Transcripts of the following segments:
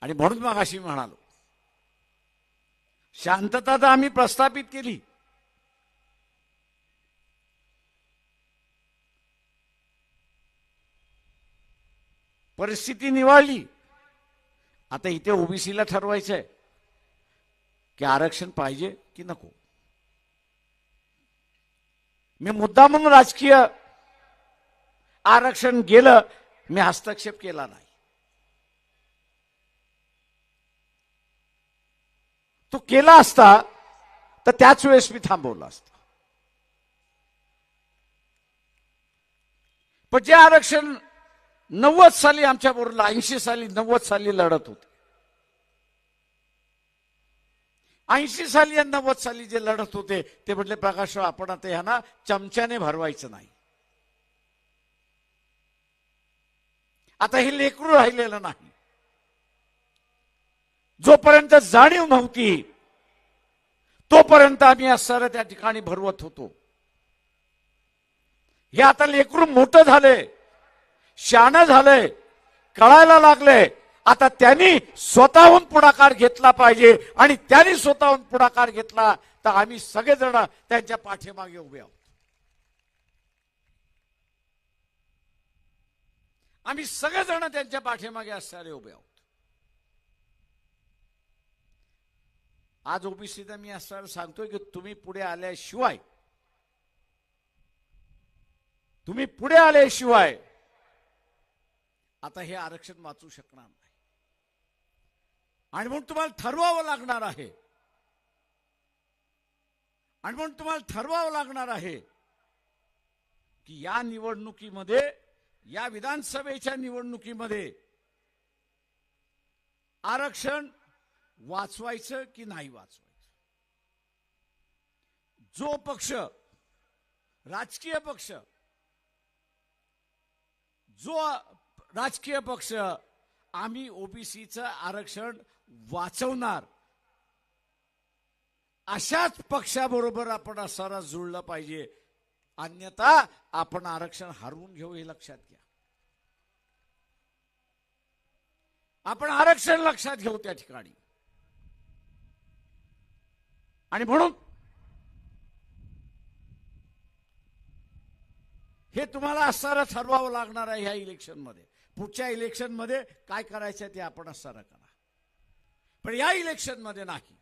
आणि म्हणून मग अशी म्हणालो, शांतता तर आम्ही प्रस्थापित केली, परिस्थिती निवळली. आता इथे ओबीसीला ठरवायचं आहे की आरक्षण पाहिजे की नको. मी मुद्दा म्हणून राजकीय आरक्षण गेलं, मी हस्तक्षेप केला नाही. तो केला असता तर त्याच वेळेस मी थांबवलं असतं. पण जे आरक्षण 90 साली आमच्या बरोबर 80 साली 90 साली लढत होते, 80 साली आणि 90 साली जे लढत होते ते म्हटले, प्रकाशराव आपण आता ह्यांना चमच्याने भरवायचं नाही. आता हे लेकरू राहिलेलं नाही. जोपर्यंत जाणीव नव्हती तोपर्यंत आम्ही असं त्या ठिकाणी भरवत होतो. हे आता लेकरू मोठं झाले, शहाणं झालंय, कळायला लागले. आता त्यांनी स्वतःहून पुढाकार घेतला पाहिजे आणि त्यांनी स्वतःहून पुढाकार घेतला तर आम्ही सगळेजण त्यांच्या पाठीमागे उभे आहोत. आम्ही सगळेजण त्यांच्या पाठीमागे असणारे उभे आहोत. आज ओबीसीला मी असं सांगतोय की तुम्ही पुढे आल्याशिवाय आता हे आरक्षण वाचू शकणार नाही. आणि म्हणून तुम्हाला ठरवावं लागणार आहे की या निवडणुकीमध्ये, या विधानसभेच्या निवडणुकीमध्ये आरक्षण वाचवायचं की नाही वाचवायचं. जो पक्ष, राजकीय पक्ष आम्ही ओबीसीचं आरक्षण वाचवणार अशाच पक्षाबरोबर आपण असं जुळलं पाहिजे. अन्यथा आपण आरक्षण हरवून घेऊ हे लक्षात घ्या. आपण आरक्षण लक्षात घेऊ त्या ठिकाणी. आणि म्हणून हे तुम्हाला असं ठरवावं लागणार आहे ह्या इलेक्शनमध्ये. पुढच्या इलेक्शनमध्ये काय करायचं ते आपण असं करा, पण या इलेक्शनमध्ये नाही.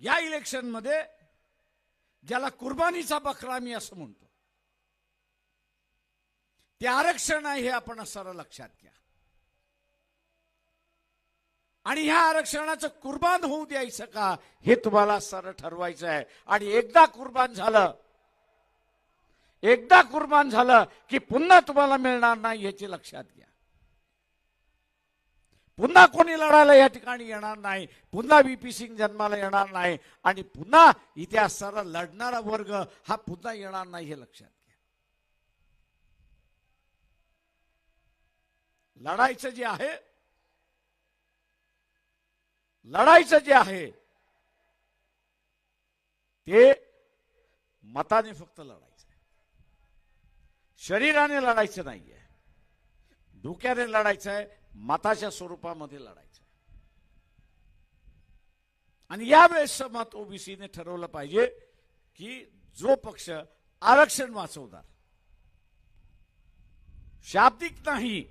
या इलेक्शनमध्ये ज्याला कुर्बानीचा बकरा मी असं म्हणतो ते आरक्षण आहे हे आपण असं लक्षात घ्या. आणि ह्या आरक्षणाचं कुर्बान होऊ द्यायचं का हे तुम्हाला असं ठरवायचं आहे. आणि एकदा कुर्बान झालं की पुन्हा तुम्हाला मिळणार नाही याची लक्षात घ्या. पुन्हा कोणी लढायला या ठिकाणी येणार नाही, पुन्हा व्हीपी सिंग जन्माला येणार नाही आणि पुन्हा इथे असणारा लढणारा वर्ग हा पुन्हा येणार नाही हे लक्षात घ्या. लढायचं जे आहे ते मताने फक्त लढायचं, शरीराने लढायचं नाहीये, डोक्याने लढायचं आहे, मताच्या स्वरूपामध्ये लढायचं आहे. आणि यावेळेस मत ओबीसीने ठरवलं पाहिजे की जो पक्ष आरक्षण वाचवणार, शाब्दिक नाही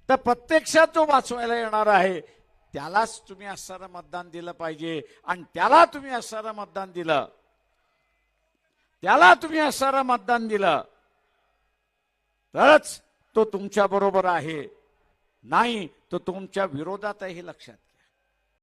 तर प्रत्यक्षात जो वाचवायला येणार आहे त्यालाच तुम्ही असणारं मतदान दिलं पाहिजे. आणि त्याला तुम्ही असणारं मतदान दिलं तरच तो तुमच्या बरोबर आहे, नाही तो तुमच्या विरोधात आहे हे लक्षात घ्या.